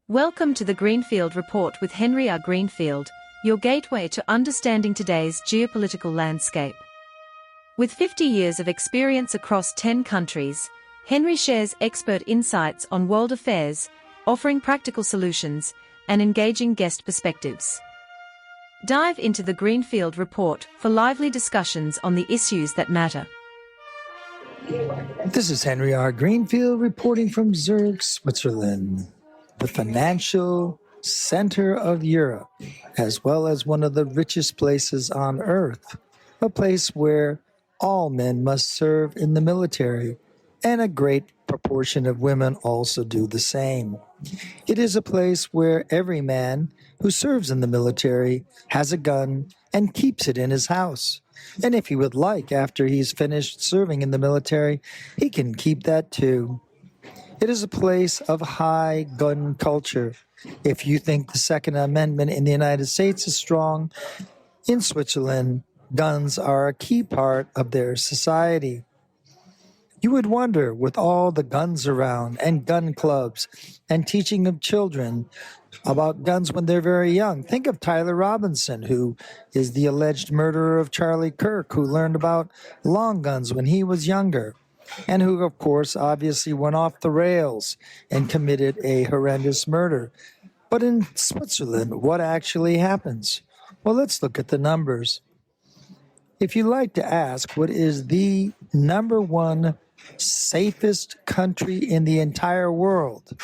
Welcome to the Greenfield Report with Henry R. Greenfield, your gateway to understanding today's geopolitical landscape. With 50 years of experience across 10 countries, Henry shares expert insights on world affairs, offering practical solutions and engaging guest perspectives. Dive into the Greenfield Report for lively discussions on the issues that matter. This is Henry R. Greenfield reporting from Zurich, Switzerland, the financial center of Europe, as well as one of the richest places on earth, a place where all men must serve in the military, and a great proportion of women also do the same. It is a place where every man who serves in the military has a gun and keeps it in his house. And if he would like, after he's finished serving in the military, he can keep that too. It is a place of high gun culture. If you think the Second Amendment in the United States is strong, in Switzerland, guns are a key part of their society. You would wonder, with all the guns around and gun clubs and teaching of children about guns when they're very young. Think of Tyler Robinson, who is the alleged murderer of Charlie Kirk, who learned about long guns when he was younger, and who, of course, obviously went off the rails and committed a horrendous murder. But in Switzerland, what actually happens? Well, let's look at the numbers. If you like to ask what is the number one safest country in the entire world,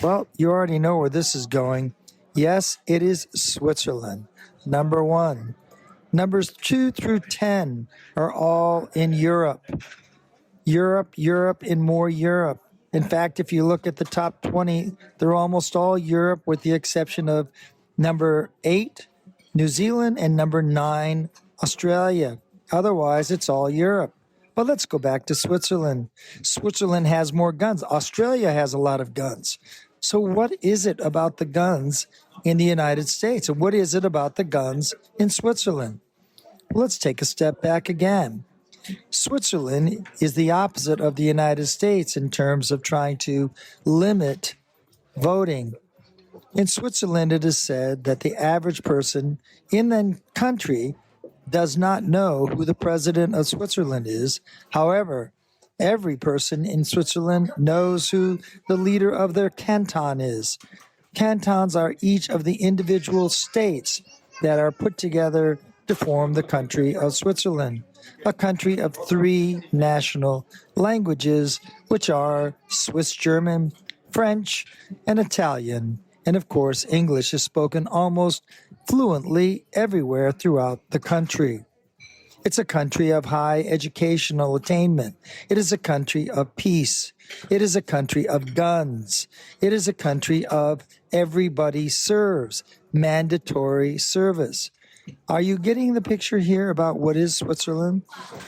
well, you already know where this is going. Yes, it is Switzerland, number one. Numbers 2 through 10 are all in Europe. Europe, and more Europe. In fact, if you look at the top 20, they're almost all Europe with the exception of number 8, New Zealand, and number 9, Australia. Otherwise, it's all Europe. But let's go back to Switzerland. Switzerland has more guns. Australia has a lot of guns. So what is it about the guns in the United States? And what is it about the guns in Switzerland? Let's take a step back again. Switzerland is the opposite of the United States in terms of trying to limit voting. In Switzerland, it is said that the average person in the country does not know who the president of Switzerland is. However, every person in Switzerland knows who the leader of their canton is. Cantons are each of the individual states that are put together to form the country of Switzerland, a country of 3 national languages, which are Swiss German, French, and Italian. And of course, English is spoken almost fluently everywhere throughout the country. It's a country of high educational attainment. It is a country of peace. It is a country of guns. It is a country of everybody serves, mandatory service. Are you getting the picture here about what is Switzerland?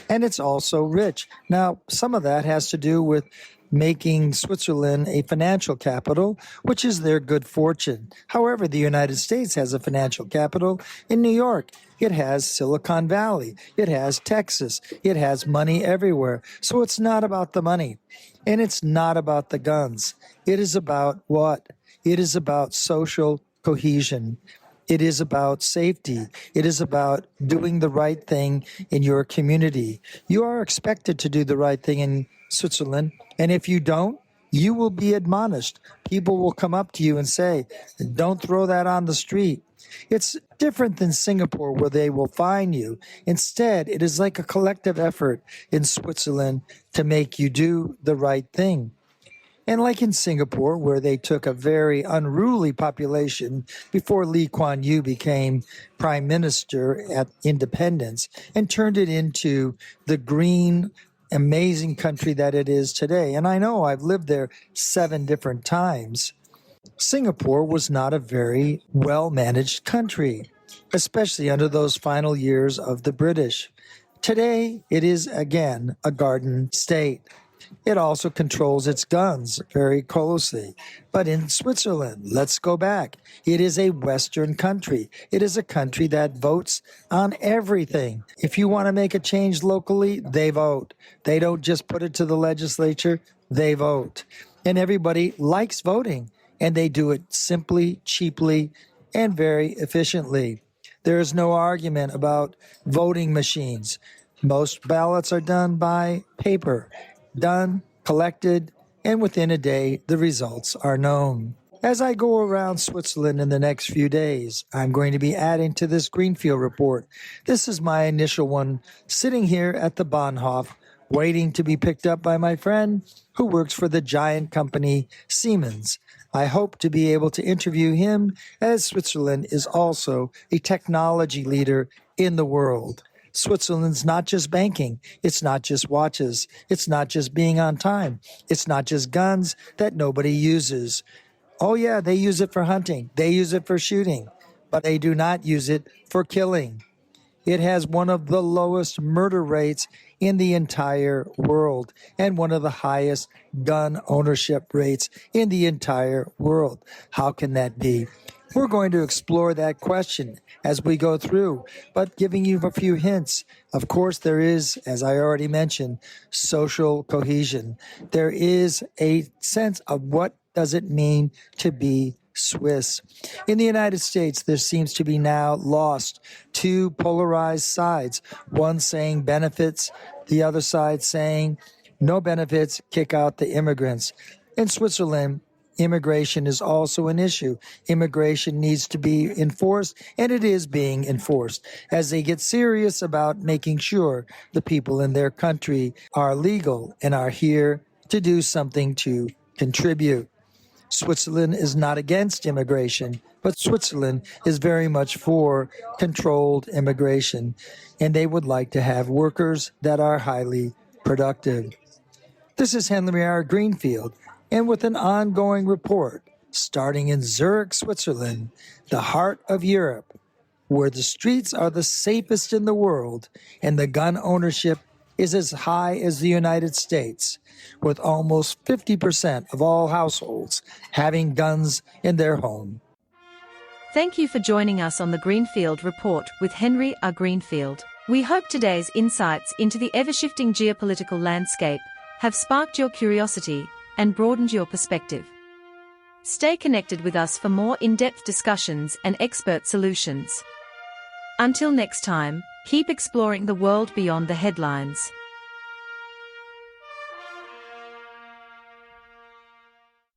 And it's also rich. Now, some of that has to do with making Switzerland a financial capital, which is their good fortune. However, the United States has a financial capital in New York. It has Silicon Valley. It has Texas. It has money everywhere. So it's not about the money. And it's not about the guns. It is about what? It is about social cohesion. It is about safety. It is about doing the right thing in your community. You are expected to do the right thing in Switzerland, and if you don't, you will be admonished. People will come up to you and say, don't throw that on the street. It's different than Singapore, where they will fine you. Instead, it is like a collective effort in Switzerland to make you do the right thing. And like in Singapore, where they took a very unruly population before Lee Kuan Yew became prime minister at independence and turned it into the green, amazing country that it is today. And I know I've lived there 7 different times. Singapore was not a very well-managed country, especially under those final years of the British. Today, it is again a garden state. It also controls its guns very closely. But in Switzerland, let's go back. It is a Western country. It is a country that votes on everything. If you want to make a change locally, they vote. They don't just put it to the legislature, they vote. And everybody likes voting. and they do it simply, cheaply, and very efficiently. There is no argument about voting machines. Most ballots are done by paper, done, collected, and within a day the results are known. As I go around Switzerland in the next few days, I'm going to be adding to this Greenfield report. This is my initial one, sitting here at the Bahnhof, waiting to be picked up by my friend who works for the giant company Siemens. I hope to be able to interview him, as Switzerland is also a technology leader in the world. Switzerland's not just banking, it's not just watches, it's not just being on time, it's not just guns that nobody uses. Oh yeah, they use it for hunting, they use it for shooting, but they do not use it for killing. It has one of the lowest murder rates in the entire world and one of the highest gun ownership rates in the entire world. How can that be? We're going to explore that question as we go through, but giving you a few hints. Of course, there is, as I already mentioned, social cohesion. There is a sense of what does it mean to be Swiss. In the United States, there seems to be now lost two polarized sides, one saying benefits, the other side saying no benefits, kick out the immigrants. In Switzerland, immigration is also an issue. Immigration needs to be enforced, and it is being enforced as they get serious about making sure the people in their country are legal and are here to do something to contribute. Switzerland is not against immigration, but Switzerland is very much for controlled immigration, and they would like to have workers that are highly productive. This is Henry R. Greenfield, and with an ongoing report, starting in Zurich, Switzerland, the heart of Europe, where the streets are the safest in the world and the gun ownership is as high as the United States, with almost 50% of all households having guns in their home. Thank you for joining us on the Greenfield Report with Henry R. Greenfield. We hope today's insights into the ever-shifting geopolitical landscape have sparked your curiosity and broadened your perspective. Stay connected with us for more in-depth discussions and expert solutions. Until next time, keep exploring the world beyond the headlines.